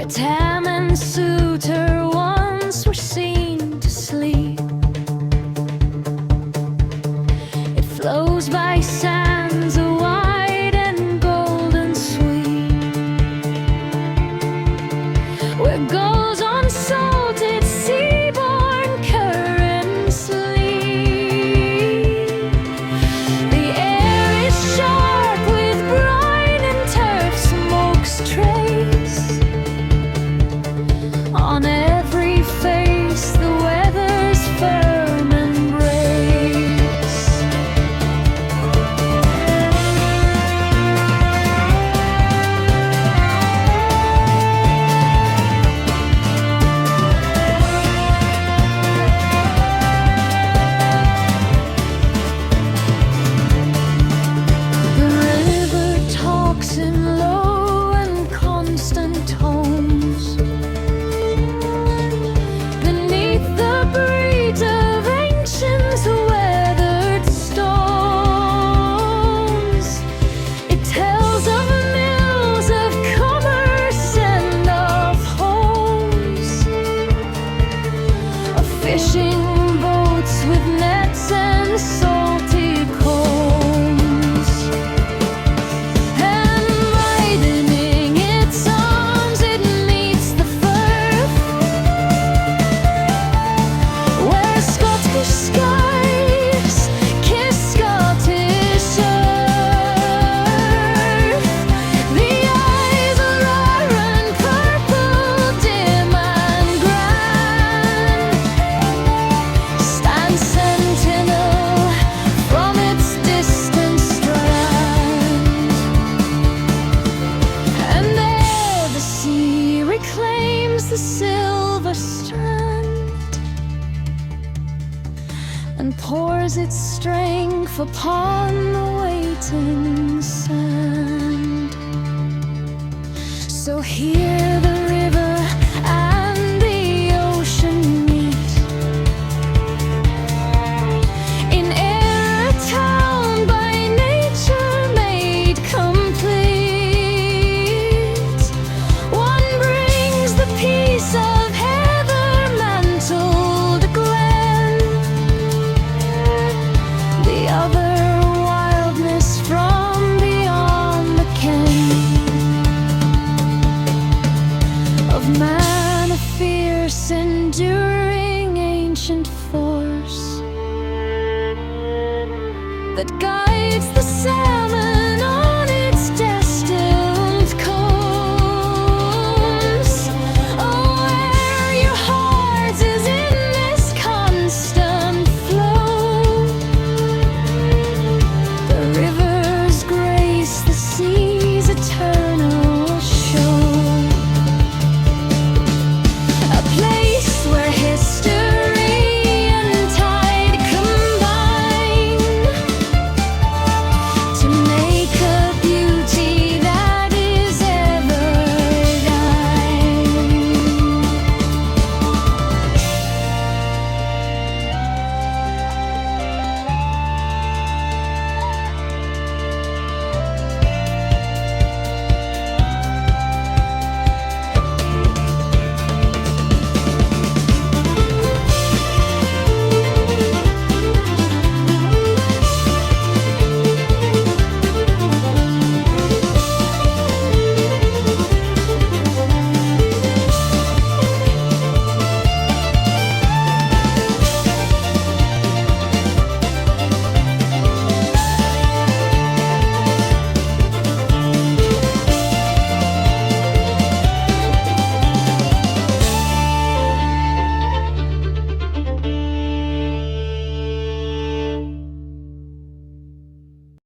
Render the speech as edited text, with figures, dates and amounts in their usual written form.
where Tam and Souter once were seen to sleep. It flows by sands a wide and golden sweep, where gulls on salted sea-borne currents leap. The air is sharp with brine and turf smoke's trace. On every face the weather's firm embrace. The river talks in low and constant tones beneath the breeds of ancient weathered stones. It tells of mills of commerce and of homes, of fishing boats with nets and salty combs. And widening its arms, it meets the Firth, where Scottish skies kiss Scottish earth. The Isle of Arran, purple, dim and grand, stands sentinel from its distant strand. And there the sea reclaims the silver strand and pours its strength upon the waiting sand. So hear the